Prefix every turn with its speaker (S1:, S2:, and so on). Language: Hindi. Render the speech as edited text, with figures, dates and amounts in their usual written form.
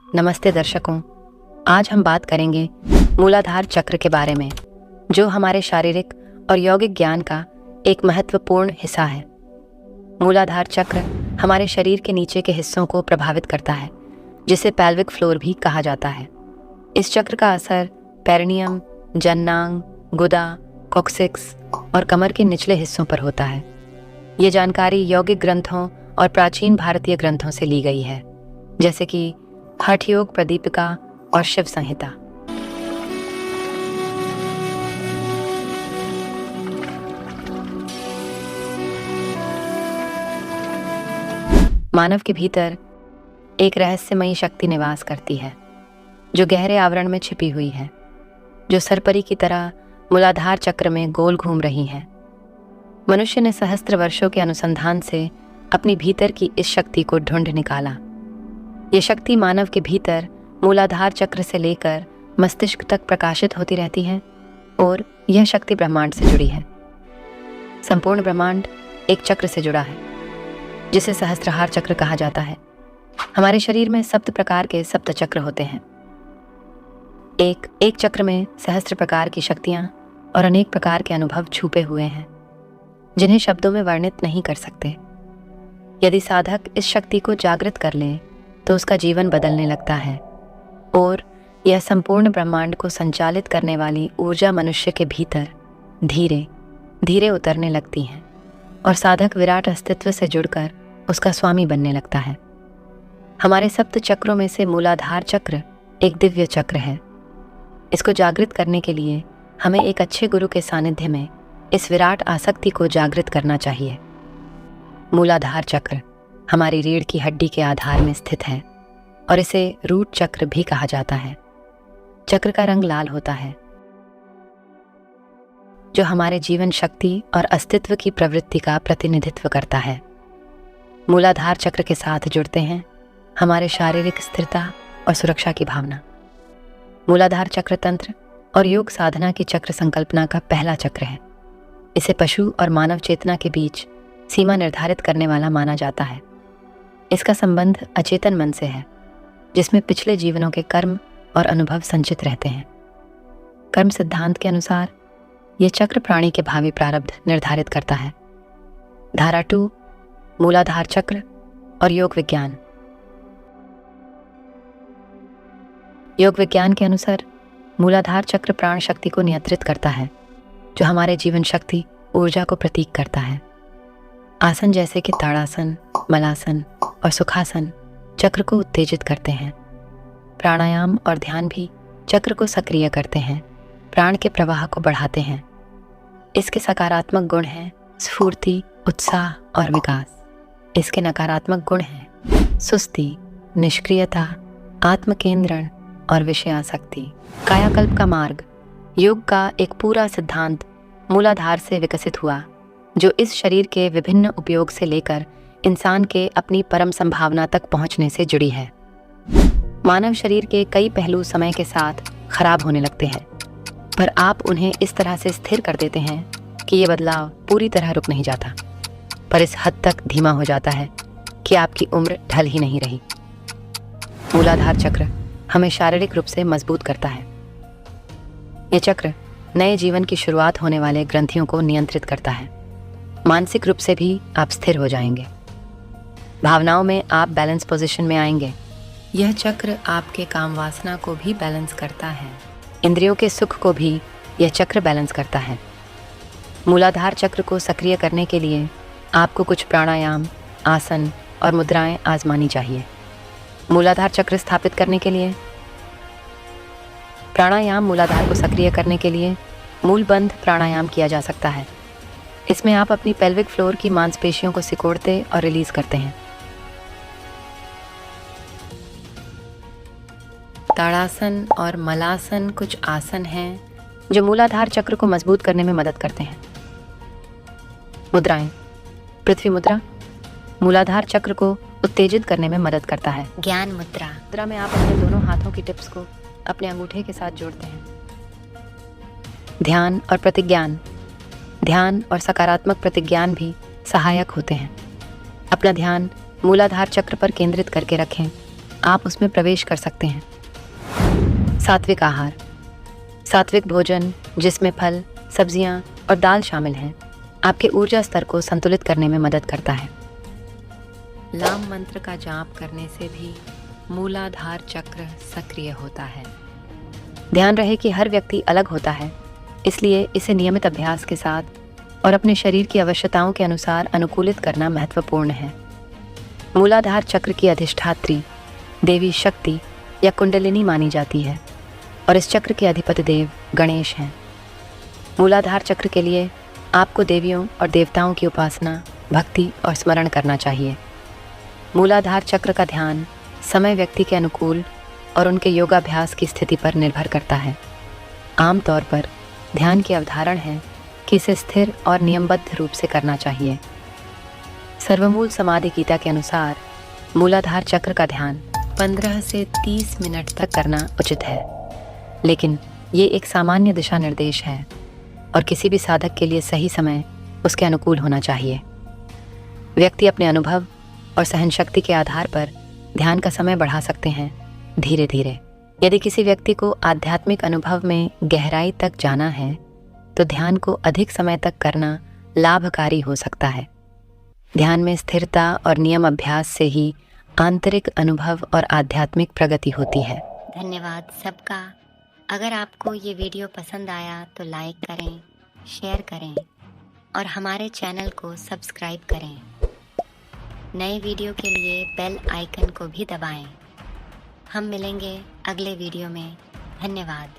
S1: नमस्ते दर्शकों, आज हम बात करेंगे मूलाधार चक्र के बारे में, जो हमारे शारीरिक और यौगिक ज्ञान का एक महत्वपूर्ण हिस्सा है। मूलाधार चक्र हमारे शरीर के नीचे के हिस्सों को प्रभावित करता है, जिसे पेल्विक फ्लोर भी कहा जाता है। इस चक्र का असर पेरिनियम, जननांग, गुदा, कॉक्सिक्स और कमर के निचले हिस्सों पर होता है। ये जानकारी यौगिक ग्रंथों और प्राचीन भारतीय ग्रंथों से ली गई है, जैसे कि हठ योग प्रदीपिका और शिव संहिता। मानव के भीतर एक रहस्यमयी शक्ति निवास करती है, जो गहरे आवरण में छिपी हुई है, जो सरपरी की तरह मूलाधार चक्र में गोल घूम रही है। मनुष्य ने सहस्त्र वर्षों के अनुसंधान से अपनी भीतर की इस शक्ति को ढूंढ निकाला। ये शक्ति मानव के भीतर मूलाधार चक्र से लेकर मस्तिष्क तक प्रकाशित होती रहती है और यह शक्ति ब्रह्मांड से जुड़ी है। संपूर्ण ब्रह्मांड एक चक्र से जुड़ा है, जिसे सहस्त्रहार चक्र कहा जाता है। हमारे शरीर में 7 प्रकार के सप्त चक्र होते हैं। एक चक्र में सहस्त्र प्रकार की शक्तियां और अनेक प्रकार के अनुभव छुपे हुए हैं, जिन्हें शब्दों में वर्णित नहीं कर सकते। यदि साधक इस शक्ति को जागृत कर ले तो उसका जीवन बदलने लगता है और यह संपूर्ण ब्रह्मांड को संचालित करने वाली ऊर्जा मनुष्य के भीतर धीरे धीरे उतरने लगती है और साधक विराट अस्तित्व से जुड़कर उसका स्वामी बनने लगता है। हमारे 7 चक्रों में से मूलाधार चक्र एक दिव्य चक्र है। इसको जागृत करने के लिए हमें एक अच्छे गुरु के सानिध्य में इस विराट आसक्ति को जागृत करना चाहिए। मूलाधार चक्र हमारी रीढ़ की हड्डी के आधार में स्थित है और इसे रूट चक्र भी कहा जाता है। चक्र का रंग लाल होता है, जो हमारे जीवन शक्ति और अस्तित्व की प्रवृत्ति का प्रतिनिधित्व करता है। मूलाधार चक्र के साथ जुड़ते हैं हमारे शारीरिक स्थिरता और सुरक्षा की भावना। मूलाधार चक्र तंत्र और योग साधना की चक्र संकल्पना का पहला चक्र है। इसे पशु और मानव चेतना के बीच सीमा निर्धारित करने वाला माना जाता है। इसका संबंध अचेतन मन से है, जिसमें पिछले जीवनों के कर्म और अनुभव संचित रहते हैं। कर्म सिद्धांत के अनुसार यह चक्र प्राणी के भावी प्रारब्ध निर्धारित करता है। धारा 2 मूलाधार चक्र और योग विज्ञान। योग विज्ञान के अनुसार मूलाधार चक्र प्राण शक्ति को नियंत्रित करता है, जो हमारे जीवन शक्ति ऊर्जा को प्रतीक करता है। आसन जैसे कि ताड़ासन, मलासन और सुखासन चक्र को उत्तेजित करते हैं। प्राणायाम और ध्यान भी चक्र को सक्रिय करते हैं, प्राण के प्रवाह को बढ़ाते हैं। इसके सकारात्मक गुण हैं स्फूर्ति, उत्साह और विकास। इसके नकारात्मक गुण हैं सुस्ती, निष्क्रियता, आत्मकेंद्रण और विषयासक्ति। कायाकल्प का मार्ग योग का एक पूरा सिद्धांत मूलाधार से विकसित हुआ, जो इस शरीर के विभिन्न उपयोग से लेकर इंसान के अपनी परम संभावना तक पहुंचने से जुड़ी है। मानव शरीर के कई पहलू समय के साथ खराब होने लगते हैं, पर आप उन्हें इस तरह से स्थिर कर देते हैं कि ये बदलाव पूरी तरह रुक नहीं जाता, पर इस हद तक धीमा हो जाता है कि आपकी उम्र ढल ही नहीं रही। मूलाधार चक्र हमें शारीरिक रूप से मजबूत करता है। ये चक्र नए जीवन की शुरुआत होने वाले ग्रंथियों को नियंत्रित करता है। मानसिक रूप से भी आप स्थिर हो जाएंगे। भावनाओं में आप बैलेंस पोजीशन में आएंगे। यह चक्र आपके काम वासना को भी बैलेंस करता है। इंद्रियों के सुख को भी यह चक्र बैलेंस करता है। मूलाधार चक्र को सक्रिय करने के लिए आपको कुछ प्राणायाम, आसन और मुद्राएं आजमानी चाहिए। मूलाधार चक्र स्थापित करने के लिए प्राणायाम मूलाधार को सक्रिय करने के लिए मूलबंध प्राणायाम किया जा सकता है। इसमें आप अपनी पेल्विक फ्लोर की मांसपेशियों को सिकोड़ते और रिलीज करते हैं। ताड़ासन और मलासन कुछ आसन हैं जो मूलाधार चक्र को मजबूत करने में मदद करते हैं। मुद्राएं। पृथ्वी मुद्रा मूलाधार चक्र को उत्तेजित करने में मदद करता है।
S2: ज्ञान मुद्रा।
S1: मुद्रा में आप अपने दोनों हाथों की टिप्स को अपने अंगूठे के साथ जोड़ते हैं। ध्यान और प्रतिज्ञान। ध्यान और सकारात्मक प्रतिज्ञान भी सहायक होते हैं। अपना ध्यान मूलाधार चक्र पर केंद्रित करके रखें आप उसमें प्रवेश कर सकते हैं। सात्विक आहार। सात्विक भोजन, जिसमें फल, सब्जियां और दाल शामिल हैं, आपके ऊर्जा स्तर को संतुलित करने में मदद करता है। लाम मंत्र का जाप करने से भी मूलाधार चक्र सक्रिय होता है। ध्यान रहे कि हर व्यक्ति अलग होता है, इसलिए इसे नियमित अभ्यास के साथ और अपने शरीर की आवश्यकताओं के अनुसार अनुकूलित करना महत्वपूर्ण है। मूलाधार चक्र की अधिष्ठात्री देवी शक्ति या कुंडलिनी मानी जाती है और इस चक्र के अधिपति देव गणेश हैं। मूलाधार चक्र के लिए आपको देवियों और देवताओं की उपासना, भक्ति और स्मरण करना चाहिए। मूलाधार चक्र का ध्यान समय व्यक्ति के अनुकूल और उनके योगाभ्यास की स्थिति पर निर्भर करता है। आमतौर पर ध्यान की अवधारण है कि इसे स्थिर और नियमबद्ध रूप से करना चाहिए। सर्वमूल समाधि गीता के अनुसार मूलाधार चक्र का ध्यान 15 से 30 मिनट तक करना उचित है, लेकिन ये एक सामान्य दिशा निर्देश है और किसी भी साधक के लिए सही समय उसके अनुकूल होना चाहिए। व्यक्ति अपने अनुभव और सहनशक्ति के आधार पर ध्यान का समय बढ़ा सकते हैं धीरे धीरे। यदि किसी व्यक्ति को आध्यात्मिक अनुभव में गहराई तक जाना है तो ध्यान को अधिक समय तक करना लाभकारी हो सकता है। ध्यान में स्थिरता और नियम अभ्यास से ही आंतरिक अनुभव और आध्यात्मिक प्रगति होती है।
S2: धन्यवाद सबका। अगर आपको ये वीडियो पसंद आया तो लाइक करें, शेयर करें और हमारे चैनल को सब्सक्राइब करें। नए वीडियो के लिए बेल आइकन को भी दबाएं। हम मिलेंगे अगले वीडियो में। धन्यवाद।